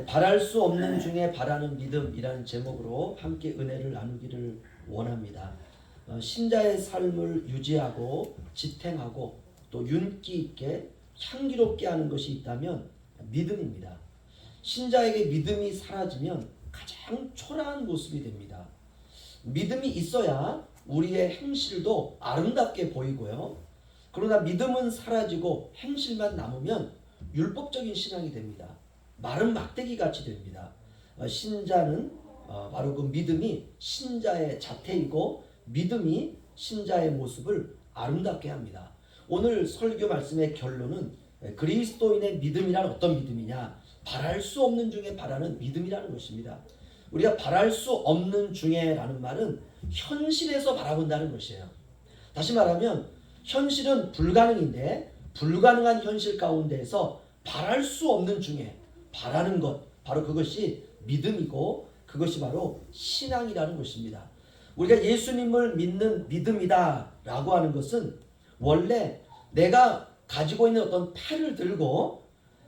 바랄 수 없는 중에 바라는 믿음이라는 제목으로 함께 은혜를 나누기를 원합니다. 신자의 삶을 유지하고 지탱하고 또 윤기 있게 향기롭게 하는 것이 있다면 믿음입니다. 신자에게 믿음이 사라지면 가장 초라한 모습이 됩니다. 믿음이 있어야 우리의 행실도 아름답게 보이고요. 그러나 믿음은 사라지고 행실만 남으면 율법적인 신앙이 됩니다. 마른 막대기 같이 됩니다. 신자는 바로 그 믿음이 신자의 자태이고 믿음이 신자의 모습을 아름답게 합니다. 오늘 설교 말씀의 결론은 그리스도인의 믿음이란 어떤 믿음이냐? 바랄 수 없는 중에 바라는 믿음이라는 것입니다. 우리가 바랄 수 없는 중에라는 말은 현실에서 바라본다는 것이에요. 다시 말하면 현실은 불가능인데 불가능한 현실 가운데에서 바랄 수 없는 중에 바라는 것, 바로 그것이 믿음이고 그것이 바로 신앙이라는 것입니다. 우리가 예수님을 믿는 믿음이다 라고 하는 것은 원래 내가 가지고 있는 어떤 패를 들고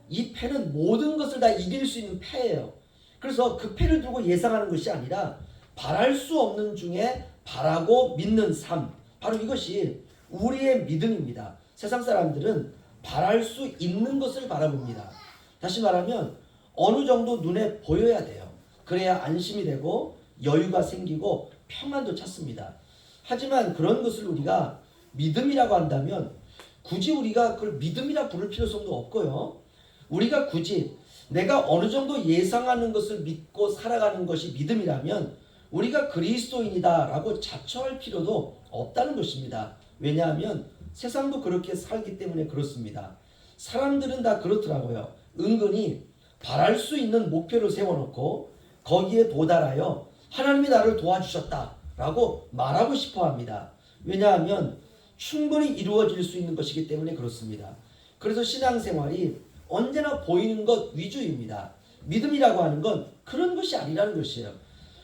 이 패는 모든 것을 다 이길 수 있는 패예요. 그래서 그 패를 들고 예상하는 것이 아니라 바랄 수 없는 중에 바라고 믿는 삶, 바로 이것이 우리의 믿음입니다. 세상 사람들은 바랄 수 있는 것을 바라봅니다. 다시 말하면 어느 정도 눈에 보여야 돼요. 그래야 안심이 되고 여유가 생기고 평안도 찾습니다. 하지만 그런 것을 우리가 믿음이라고 한다면 굳이 우리가 그걸 믿음이라 부를 필요성도 없고요. 우리가 굳이 내가 어느 정도 예상하는 것을 믿고 살아가는 것이 믿음이라면 우리가 그리스도인이다 라고 자처할 필요도 없다는 것입니다. 왜냐하면 세상도 그렇게 살기 때문에 그렇습니다. 사람들은 다 그렇더라고요. 은근히 바랄 수 있는 목표를 세워놓고 거기에 도달하여 하나님이 나를 도와주셨다 라고 말하고 싶어 합니다. 왜냐하면 충분히 이루어질 수 있는 것이기 때문에 그렇습니다. 그래서 신앙생활이 언제나 보이는 것 위주입니다. 믿음이라고 하는 건 그런 것이 아니라는 것이에요.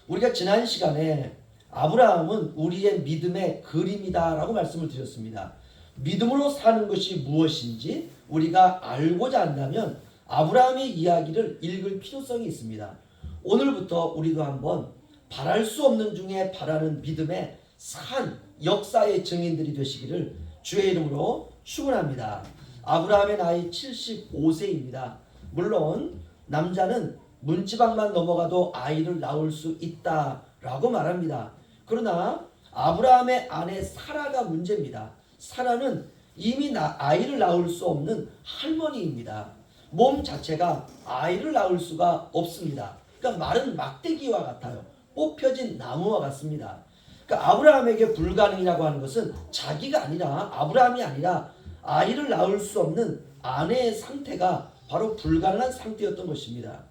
우리가 지난 시간에 아브라함은 우리의 믿음의 그림이다 라고 말씀을 드렸습니다. 믿음으로 사는 것이 무엇인지 우리가 알고자 한다면 아브라함의 이야기를 읽을 필요성이 있습니다. 오늘부터 우리도 한번 바랄 수 없는 중에 바라는 믿음의 산 역사의 증인들이 되시기를 주의 이름으로 축원합니다. 아브라함의 나이 75세입니다. 물론 남자는 문지방만 넘어가도 아이를 낳을 수 있다라고 말합니다. 그러나 아브라함의 아내 사라가 문제입니다. 사라는 이미 아이를 낳을 수 없는 할머니입니다. 몸 자체가 아이를 낳을 수가 없습니다. 그러니까 마른 막대기와 같아요. 뽑혀진 나무와 같습니다. 그러니까 아브라함에게 불가능이라고 하는 것은 자기가 아니라 아브라함이 아니라 아이를 낳을 수 없는 아내의 상태가 바로 불가능한 상태였던 것입니다.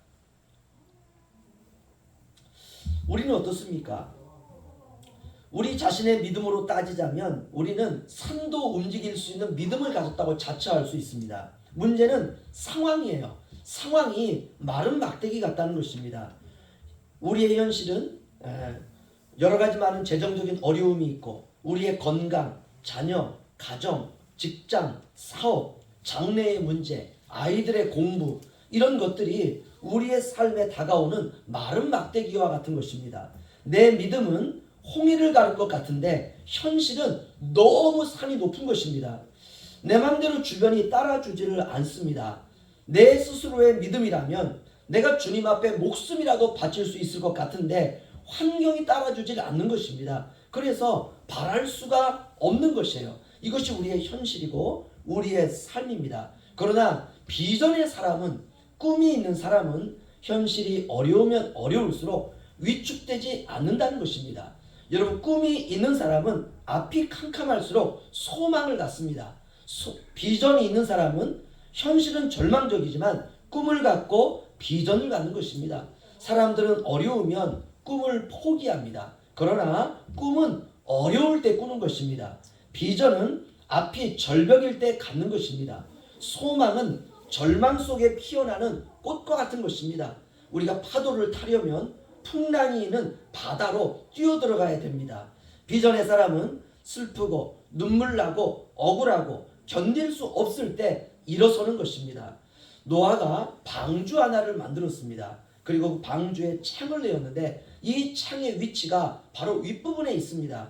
우리는 어떻습니까? 우리 자신의 믿음으로 따지자면 우리는 산도 움직일 수 있는 믿음을 가졌다고 자처할 수 있습니다. 문제는 상황이에요. 상황이 마른 막대기 같다는 것입니다. 우리의 현실은 여러 가지 많은 재정적인 어려움이 있고 우리의 건강, 자녀, 가정, 직장, 사업, 장래의 문제, 아이들의 공부 이런 것들이 우리의 삶에 다가오는 마른 막대기와 같은 것입니다. 내 믿음은 홍해를 가를 것 같은데 현실은 너무 산이 높은 것입니다. 내 맘대로 주변이 따라주지를 않습니다. 내 스스로의 믿음이라면 내가 주님 앞에 목숨이라도 바칠 수 있을 것 같은데 환경이 따라주질 않는 것입니다. 그래서 바랄 수가 없는 것이에요. 이것이 우리의 현실이고 우리의 삶입니다. 그러나 비전의 사람은, 꿈이 있는 사람은 현실이 어려우면 어려울수록 위축되지 않는다는 것입니다. 여러분, 꿈이 있는 사람은 앞이 캄캄할수록 소망을 갖습니다. 비전이 있는 사람은 현실은 절망적이지만 꿈을 갖고 비전을 갖는 것입니다. 사람들은 어려우면 꿈을 포기합니다. 그러나 꿈은 어려울 때 꾸는 것입니다. 비전은 앞이 절벽일 때 갖는 것입니다. 소망은 절망 속에 피어나는 꽃과 같은 것입니다. 우리가 파도를 타려면 풍랑이 있는 바다로 뛰어들어가야 됩니다. 비전의 사람은 슬프고 눈물 나고 억울하고 견딜 수 없을 때 일어서는 것입니다. 노아가 방주 하나를 만들었습니다. 그리고 그 방주에 창을 내었는데 이 창의 위치가 바로 윗부분에 있습니다.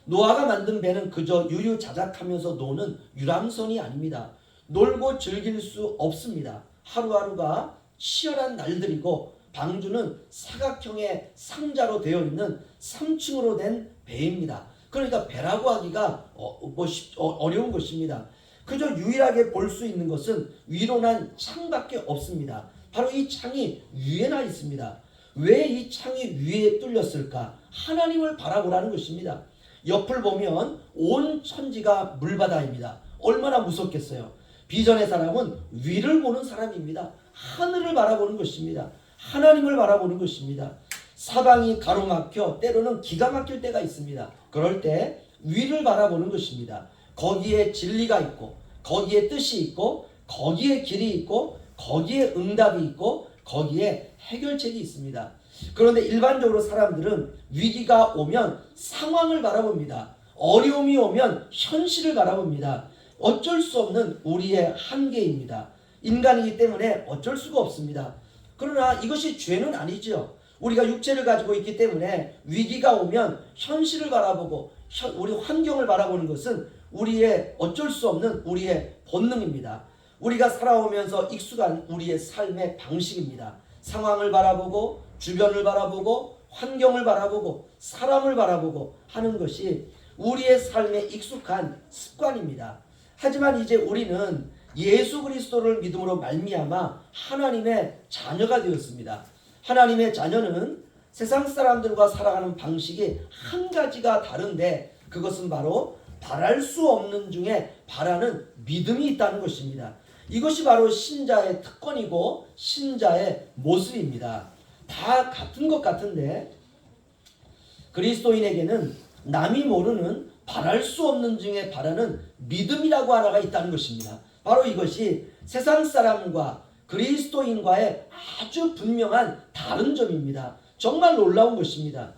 노아가 만든 배는 그저 유유자작하면서 노는 유람선이 아닙니다. 놀고 즐길 수 없습니다. 하루하루가 치열한 날들이고 방주는 사각형의 상자로 되어 있는 3층으로 된 배입니다. 그러니까 배라고 하기가 어려운 것입니다. 그저 유일하게 볼 수 있는 것은 위로 난 창밖에 없습니다. 바로 이 창이 위에나 있습니다. 왜 이 창이 위에 뚫렸을까? 하나님을 바라보라는 것입니다. 옆을 보면 온 천지가 물바다입니다. 얼마나 무섭겠어요. 비전의 사람은 위를 보는 사람입니다. 하늘을 바라보는 것입니다. 하나님을 바라보는 것입니다. 사방이 가로막혀 때로는 기가 막힐 때가 있습니다. 그럴 때 위를 바라보는 것입니다. 거기에 진리가 있고 거기에 뜻이 있고 거기에 길이 있고 거기에 응답이 있고 거기에 해결책이 있습니다. 그런데 일반적으로 사람들은 위기가 오면 상황을 바라봅니다. 어려움이 오면 현실을 바라봅니다. 어쩔 수 없는 우리의 한계입니다. 인간이기 때문에 어쩔 수가 없습니다. 그러나 이것이 죄는 아니죠. 우리가 육체를 가지고 있기 때문에 위기가 오면 현실을 바라보고 우리 환경을 바라보는 것은 우리의 어쩔 수 없는 우리의 본능입니다. 우리가 살아오면서 익숙한 우리의 삶의 방식입니다. 상황을 바라보고 주변을 바라보고 환경을 바라보고 사람을 바라보고 하는 것이 우리의 삶에 익숙한 습관입니다. 하지만 이제 우리는 예수 그리스도를 믿음으로 말미암아 하나님의 자녀가 되었습니다. 하나님의 자녀는 세상 사람들과 살아가는 방식이 한 가지가 다른데 그것은 바로 바랄 수 없는 중에 바라는 믿음이 있다는 것입니다. 이것이 바로 신자의 특권이고 신자의 모습입니다. 다 같은 것 같은데 그리스도인에게는 남이 모르는 바랄 수 없는 중에 바라는 믿음이라고 하나가 있다는 것입니다. 바로 이것이 세상 사람과 그리스도인과의 아주 분명한 다른 점입니다. 정말 놀라운 것입니다.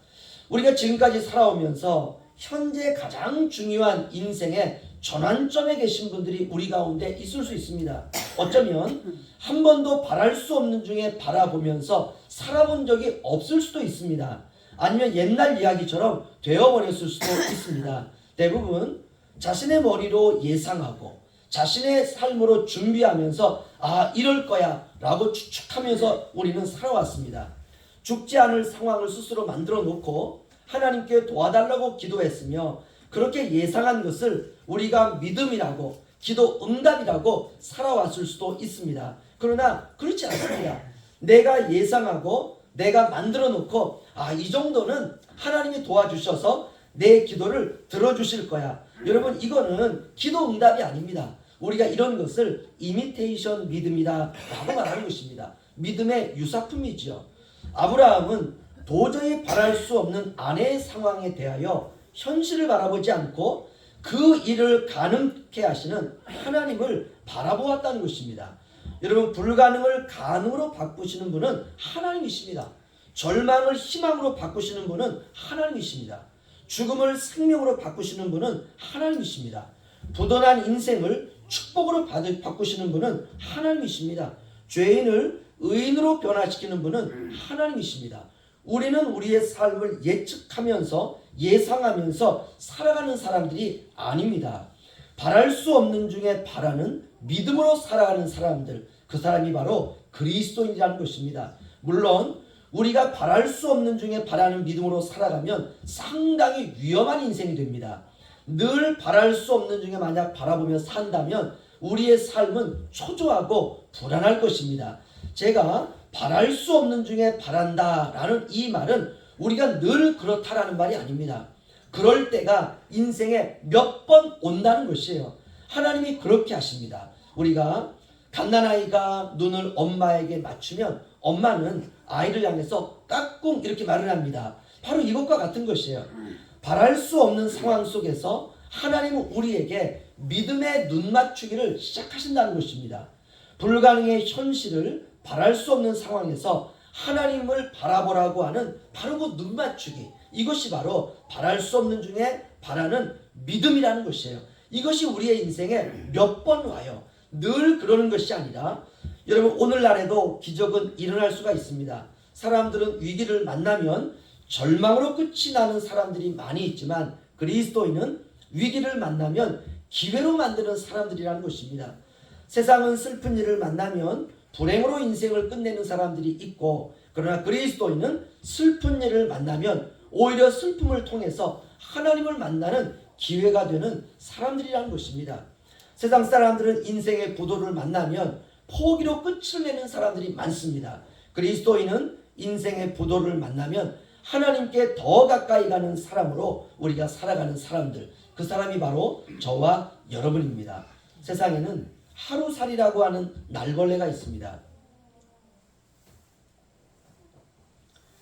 우리가 지금까지 살아오면서 현재 가장 중요한 인생의 전환점에 계신 분들이 우리 가운데 있을 수 있습니다. 어쩌면 한 번도 바랄 수 없는 중에 바라보면서 살아본 적이 없을 수도 있습니다. 아니면 옛날 이야기처럼 되어버렸을 수도 있습니다. 대부분 자신의 머리로 예상하고 자신의 삶으로 준비하면서 이럴 거야 라고 추측하면서 우리는 살아왔습니다. 죽지 않을 상황을 스스로 만들어 놓고 하나님께 도와달라고 기도했으며 그렇게 예상한 것을 우리가 믿음이라고 기도 응답이라고 살아왔을 수도 있습니다. 그러나 그렇지 않습니다. 내가 예상하고 내가 만들어 놓고 이 정도는 하나님이 도와주셔서 내 기도를 들어주실 거야. 여러분 이거는 기도 응답이 아닙니다. 우리가 이런 것을 이미테이션 믿음이다 라고 말하는 것입니다. 믿음의 유사품이죠. 아브라함은 도저히 바랄 수 없는 아내의 상황에 대하여 현실을 바라보지 않고 그 일을 가능케 하시는 하나님을 바라보았다는 것입니다. 여러분 불가능을 가능으로 바꾸시는 분은 하나님이십니다. 절망을 희망으로 바꾸시는 분은 하나님이십니다. 죽음을 생명으로 바꾸시는 분은 하나님이십니다. 부도난 인생을 축복으로 바꾸시는 분은 하나님이십니다. 죄인을 의인으로 변화시키는 분은 하나님이십니다. 우리는 우리의 삶을 예측하면서 예상하면서 살아가는 사람들이 아닙니다. 바랄 수 없는 중에 바라는 믿음으로 살아가는 사람들, 그 사람이 바로 그리스도인이라는 것입니다. 물론 우리가 바랄 수 없는 중에 바라는 믿음으로 살아가면 상당히 위험한 인생이 됩니다. 늘 바랄 수 없는 중에 만약 바라보며 산다면 우리의 삶은 초조하고 불안할 것입니다. 제가 바랄 수 없는 중에 바란다 라는 이 말은 우리가 늘 그렇다라는 말이 아닙니다. 그럴 때가 인생에 몇 번 온다는 것이에요. 하나님이 그렇게 하십니다. 우리가 갓난아이가 눈을 엄마에게 맞추면 엄마는 아이를 향해서 까꿍 이렇게 말을 합니다. 바로 이것과 같은 것이에요. 바랄 수 없는 상황 속에서 하나님은 우리에게 믿음의 눈 맞추기를 시작하신다는 것입니다. 불가능의 현실을 바랄 수 없는 상황에서 하나님을 바라보라고 하는 바로 그 눈 맞추기, 이것이 바로 바랄 수 없는 중에 바라는 믿음이라는 것이에요. 이것이 우리의 인생에 몇 번 와요. 늘 그러는 것이 아니라 여러분 오늘날에도 기적은 일어날 수가 있습니다. 사람들은 위기를 만나면 절망으로 끝이 나는 사람들이 많이 있지만 그리스도인은 위기를 만나면 기회로 만드는 사람들이라는 것입니다. 세상은 슬픈 일을 만나면 불행으로 인생을 끝내는 사람들이 있고 그러나 그리스도인은 슬픈 일을 만나면 오히려 슬픔을 통해서 하나님을 만나는 기회가 되는 사람들이라는 것입니다. 세상 사람들은 인생의 부도를 만나면 포기로 끝을 내는 사람들이 많습니다. 그리스도인은 인생의 부도를 만나면 하나님께 더 가까이 가는 사람으로 우리가 살아가는 사람들, 그 사람이 바로 저와 여러분입니다. 세상에는 하루살이라고 하는 날걸레가 있습니다.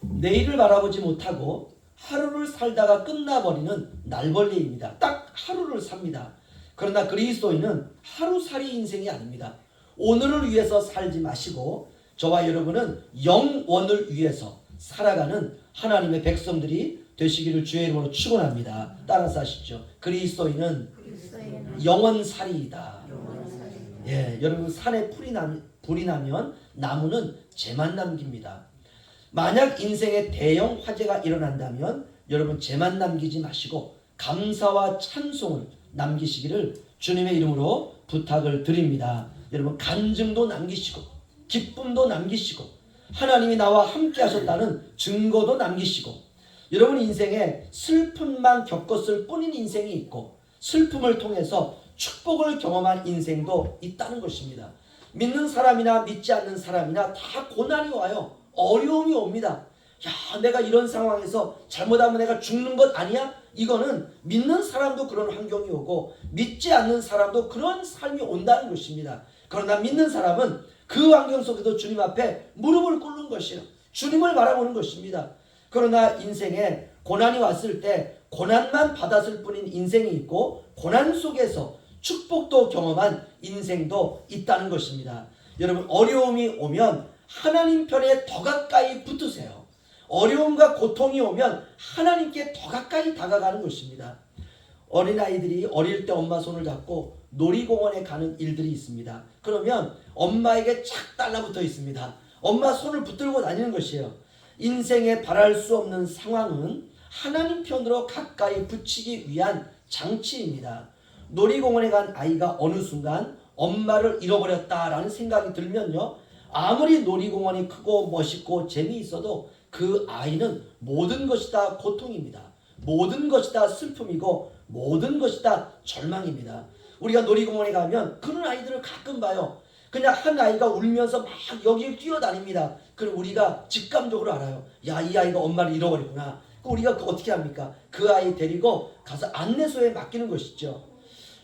내일을 바라보지 못하고 하루를 살다가 끝나버리는 날걸레입니다. 딱 하루를 삽니다. 그러나 그리스도인은 하루살이 인생이 아닙니다. 오늘을 위해서 살지 마시고 저와 여러분은 영원을 위해서 살아가는 하나님의 백성들이 되시기를 주의 이름으로 축원합니다. 따라서 하시죠. 그리스도인은 영원살이이다. 예, 여러분 산에 불이 나면 나무는 재만 남깁니다. 만약 인생에 대형 화재가 일어난다면 여러분 재만 남기지 마시고 감사와 찬송을 남기시기를 주님의 이름으로 부탁을 드립니다. 여러분 간증도 남기시고 기쁨도 남기시고 하나님이 나와 함께 하셨다는 증거도 남기시고 여러분 인생에 슬픔만 겪었을 뿐인 인생이 있고 슬픔을 통해서 축복을 경험한 인생도 있다는 것입니다. 믿는 사람이나 믿지 않는 사람이나 다 고난이 와요. 어려움이 옵니다. 야, 내가 이런 상황에서 잘못하면 내가 죽는 것 아니야? 이거는 믿는 사람도 그런 환경이 오고 믿지 않는 사람도 그런 삶이 온다는 것입니다. 그러나 믿는 사람은 그 환경 속에도 주님 앞에 무릎을 꿇는 것이에요. 주님을 바라보는 것입니다. 그러나 인생에 고난이 왔을 때 고난만 받았을 뿐인 인생이 있고 고난 속에서 축복도 경험한 인생도 있다는 것입니다. 여러분 어려움이 오면 하나님 편에 더 가까이 붙으세요. 어려움과 고통이 오면 하나님께 더 가까이 다가가는 것입니다. 어린아이들이 어릴 때 엄마 손을 잡고 놀이공원에 가는 일들이 있습니다. 그러면 엄마에게 착 달라붙어 있습니다. 엄마 손을 붙들고 다니는 것이에요. 인생에 바랄 수 없는 상황은 하나님 편으로 가까이 붙이기 위한 장치입니다. 놀이공원에 간 아이가 어느 순간 엄마를 잃어버렸다라는 생각이 들면요, 아무리 놀이공원이 크고 멋있고 재미있어도 그 아이는 모든 것이 다 고통입니다. 모든 것이 다 슬픔이고 모든 것이 다 절망입니다. 우리가 놀이공원에 가면 그런 아이들을 가끔 봐요. 그냥 한 아이가 울면서 막 여기에 뛰어다닙니다. 그럼 우리가 직감적으로 알아요. 야, 이 아이가 엄마를 잃어버렸구나. 우리가 어떻게 합니까? 그 아이 데리고 가서 안내소에 맡기는 것이죠.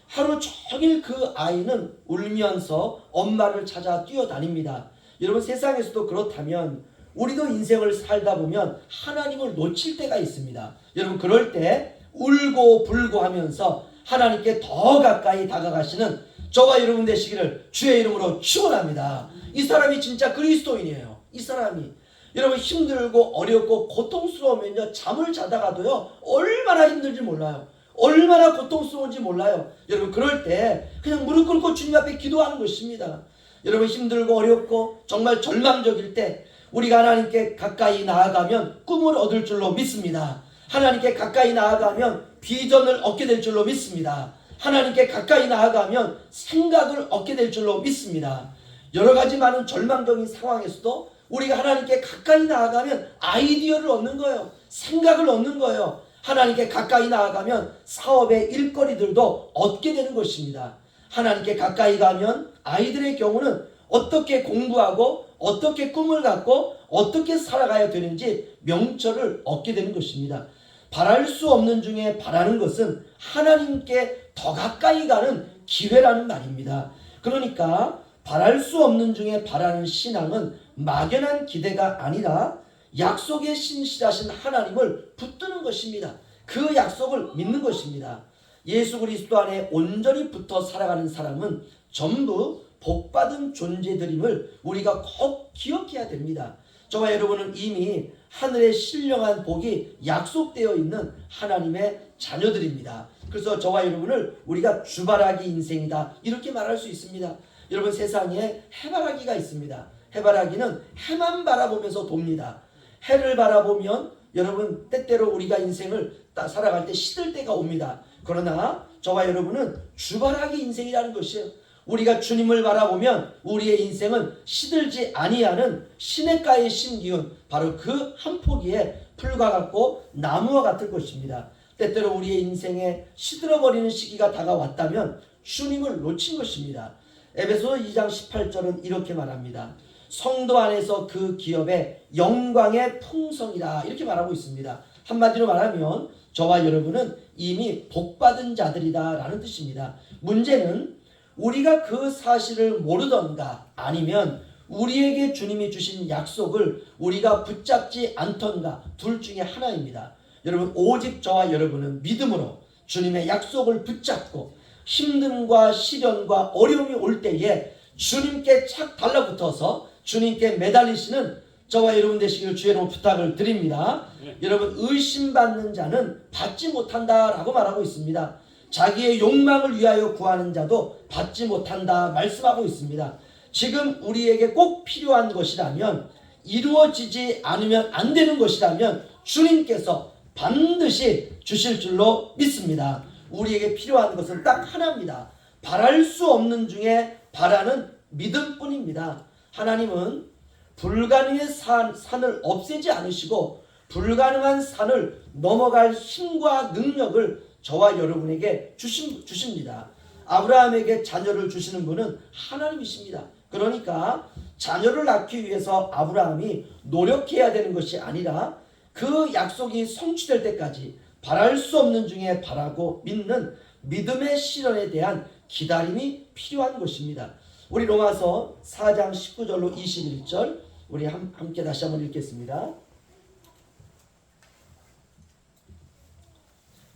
하루 종일 그 아이는 울면서 엄마를 찾아 뛰어다닙니다. 여러분 세상에서도 그렇다면 우리도 인생을 살다 보면 하나님을 놓칠 때가 있습니다. 여러분 그럴 때 울고 불고 하면서 하나님께 더 가까이 다가가시는 저와 여러분 되시기를 주의 이름으로 축원합니다. 이 사람이 진짜 그리스도인이에요. 이 사람이 여러분 힘들고 어렵고 고통스러우면요 잠을 자다가도요 얼마나 힘들지 몰라요. 얼마나 고통스러운지 몰라요. 여러분 그럴 때 그냥 무릎 꿇고 주님 앞에 기도하는 것입니다. 여러분 힘들고 어렵고 정말 절망적일 때 우리가 하나님께 가까이 나아가면 꿈을 얻을 줄로 믿습니다. 하나님께 가까이 나아가면 비전을 얻게 될 줄로 믿습니다. 하나님께 가까이 나아가면 생각을 얻게 될 줄로 믿습니다. 여러 가지 많은 절망적인 상황에서도 우리가 하나님께 가까이 나아가면 아이디어를 얻는 거예요. 생각을 얻는 거예요. 하나님께 가까이 나아가면 사업의 일거리들도 얻게 되는 것입니다. 하나님께 가까이 가면 아이들의 경우는 어떻게 공부하고 어떻게 꿈을 갖고 어떻게 살아가야 되는지 명철을 얻게 되는 것입니다. 바랄 수 없는 중에 바라는 것은 하나님께 더 가까이 가는 기회라는 말입니다. 그러니까 바랄 수 없는 중에 바라는 신앙은 막연한 기대가 아니라 약속에 신실하신 하나님을 붙드는 것입니다. 그 약속을 믿는 것입니다. 예수 그리스도 안에 온전히 붙어 살아가는 사람은 전부 복받은 존재들임을 우리가 꼭 기억해야 됩니다. 저와 여러분은 이미 하늘의 신령한 복이 약속되어 있는 하나님의 자녀들입니다. 그래서 저와 여러분을 우리가 주바라기 인생이다 이렇게 말할 수 있습니다. 여러분 세상에 해바라기가 있습니다. 해바라기는 해만 바라보면서 돕니다. 해를 바라보면 여러분 때때로 우리가 인생을 살아갈 때 시들 때가 옵니다. 그러나 저와 여러분은 주바라기 인생이라는 것이에요. 우리가 주님을 바라보면 우리의 인생은 시들지 아니하는 시냇가에 심기운 바로 그 한 포기의 풀과 같고 나무와 같을 것입니다. 때때로 우리의 인생에 시들어버리는 시기가 다가왔다면 주님을 놓친 것입니다. 에베소서 2장 18절은 이렇게 말합니다. 성도 안에서 그 기업의 영광의 풍성이라 이렇게 말하고 있습니다. 한마디로 말하면 저와 여러분은 이미 복받은 자들이다 라는 뜻입니다. 문제는 우리가 그 사실을 모르던가 아니면 우리에게 주님이 주신 약속을 우리가 붙잡지 않던가 둘 중에 하나입니다. 여러분 오직 저와 여러분은 믿음으로 주님의 약속을 붙잡고 힘듦과 시련과 어려움이 올 때에 주님께 착 달라붙어서 주님께 매달리시는 저와 여러분 되시길 주의 이름으로 부탁을 드립니다. 여러분 의심받는 자는 받지 못한다라고 말하고 있습니다. 자기의 욕망을 위하여 구하는 자도 받지 못한다 말씀하고 있습니다. 지금 우리에게 꼭 필요한 것이라면 이루어지지 않으면 안 되는 것이라면 주님께서 반드시 주실 줄로 믿습니다. 우리에게 필요한 것은 딱 하나입니다. 바랄 수 없는 중에 바라는 믿음뿐입니다. 하나님은 불가능의 산을 없애지 않으시고 불가능한 산을 넘어갈 힘과 능력을 저와 여러분에게 주십니다. 아브라함에게 자녀를 주시는 분은 하나님이십니다. 그러니까 자녀를 낳기 위해서 아브라함이 노력해야 되는 것이 아니라 그 약속이 성취될 때까지 바랄 수 없는 중에 바라고 믿는 믿음의 실현에 대한 기다림이 필요한 것입니다. 우리 로마서 4장 19절로 21절 우리 함께 다시 한번 읽겠습니다.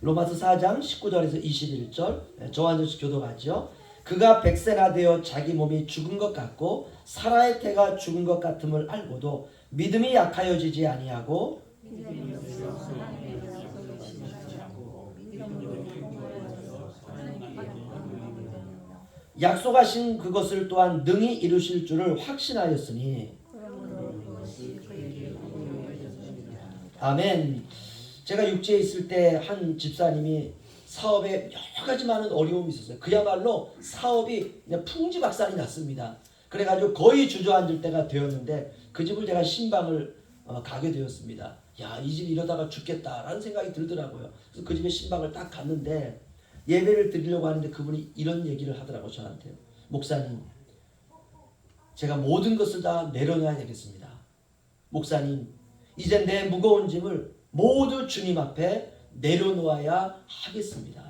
로마서 4장 19절에서 21절 저와 한절씩 교독하죠. 그가 백세나 되어 자기 몸이 죽은 것 같고 사라의 태가 죽은 것 같음을 알고도 믿음이 약하여지지 아니하고 약속하신 그것을 또한 능히 이루실 줄을 확신하였으니 아멘. 제가 육지에 있을 때 한 집사님이 사업에 여러 가지 많은 어려움이 있었어요. 그야말로 사업이 그냥 풍지박산이 났습니다. 그래가지고 거의 주저앉을 때가 되었는데 그 집을 제가 신방을 가게 되었습니다. 야, 이 집 이러다가 죽겠다라는 생각이 들더라고요. 그래서 그 집에 신방을 딱 갔는데 예배를 드리려고 하는데 그분이 이런 얘기를 하더라고요. 저한테요. 목사님, 제가 모든 것을 다 내려놔야 되겠습니다. 목사님, 이제 내 무거운 짐을 모두 주님 앞에 내려놓아야 하겠습니다.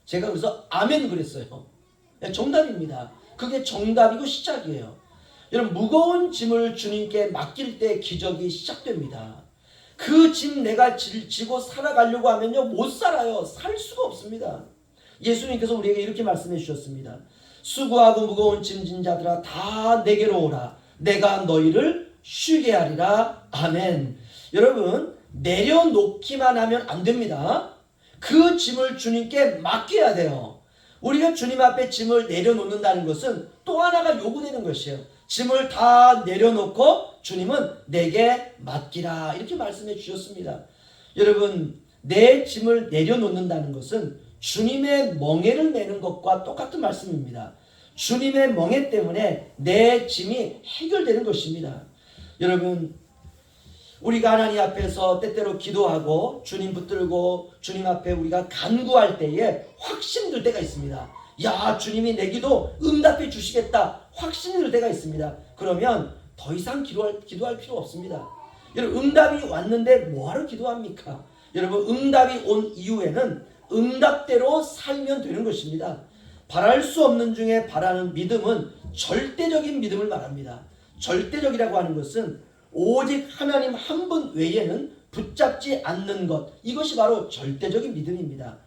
제가 그래서 아멘 그랬어요. 정답입니다. 그게 정답이고 시작이에요. 여러분 무거운 짐을 주님께 맡길 때 기적이 시작됩니다. 그 짐 내가 지고 살아가려고 하면요 못 살아요. 살 수가 없습니다. 예수님께서 우리에게 이렇게 말씀해 주셨습니다. 수고하고 무거운 짐진 자들아 다 내게로 오라. 내가 너희를 쉬게 하리라. 아멘. 여러분 내려놓기만 하면 안 됩니다. 그 짐을 주님께 맡겨야 돼요. 우리가 주님 앞에 짐을 내려놓는다는 것은 또 하나가 요구되는 것이에요. 짐을 다 내려놓고 주님은 내게 맡기라 이렇게 말씀해 주셨습니다. 여러분 내 짐을 내려놓는다는 것은 주님의 멍에를 메는 것과 똑같은 말씀입니다. 주님의 멍에 때문에 내 짐이 해결되는 것입니다. 여러분 우리가 하나님 앞에서 때때로 기도하고 주님 붙들고 주님 앞에 우리가 간구할 때에 확신이 들 때가 있습니다. 야 주님이 내 기도 응답해 주시겠다 확신이 들 때가 있습니다. 그러면 더 이상 기도할 필요 없습니다. 여러분 응답이 왔는데 뭐하러 기도합니까? 여러분 응답이 온 이후에는 응답대로 살면 되는 것입니다. 바랄 수 없는 중에 바라는 믿음은 절대적인 믿음을 말합니다. 절대적이라고 하는 것은 오직 하나님 한 분 외에는 붙잡지 않는 것, 이것이 바로 절대적인 믿음입니다.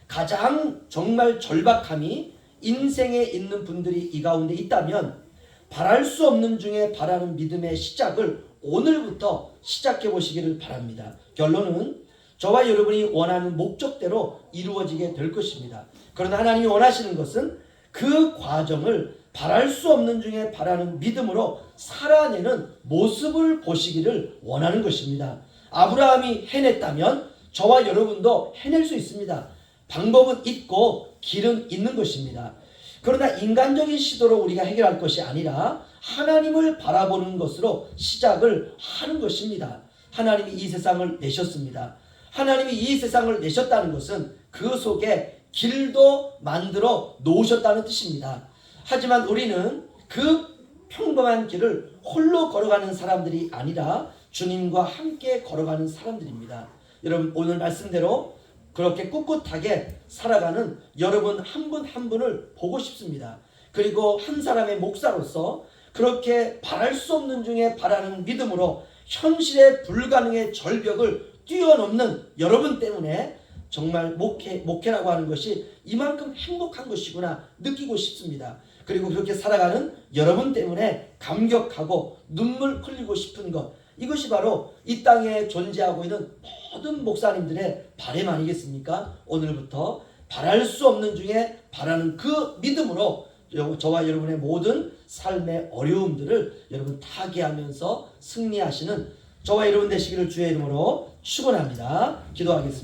가장 정말 절박함이 인생에 있는 분들이 이 가운데 있다면 바랄 수 없는 중에 바라는 믿음의 시작을 오늘부터 시작해 보시기를 바랍니다. 결론은 저와 여러분이 원하는 목적대로 이루어지게 될 것입니다. 그러나 하나님이 원하시는 것은 그 과정을 바랄 수 없는 중에 바라는 믿음으로 살아내는 모습을 보시기를 원하는 것입니다. 아브라함이 해냈다면 저와 여러분도 해낼 수 있습니다. 방법은 있고 길은 있는 것입니다. 그러나 인간적인 시도로 우리가 해결할 것이 아니라 하나님을 바라보는 것으로 시작을 하는 것입니다. 하나님이 이 세상을 내셨습니다. 하나님이 이 세상을 내셨다는 것은 그 속에 길도 만들어 놓으셨다는 뜻입니다. 하지만 우리는 그 평범한 길을 홀로 걸어가는 사람들이 아니라 주님과 함께 걸어가는 사람들입니다. 여러분, 오늘 말씀대로 그렇게 꿋꿋하게 살아가는 여러분 한 분 한 분을 보고 싶습니다. 그리고 한 사람의 목사로서 그렇게 바랄 수 없는 중에 바라는 믿음으로 현실의 불가능의 절벽을 뛰어넘는 여러분 때문에 정말 목회라고 하는 것이 이만큼 행복한 것이구나 느끼고 싶습니다. 그리고 그렇게 살아가는 여러분 때문에 감격하고 눈물 흘리고 싶은 것, 이것이 바로 이 땅에 존재하고 있는 모든 목사님들의 바람 아니겠습니까? 오늘부터 바랄 수 없는 중에 바라는 그 믿음으로 저와 여러분의 모든 삶의 어려움들을 여러분 타개하면서 승리하시는 저와 여러분 되시기를 주의 이름으로 축원합니다. 기도하겠습니다.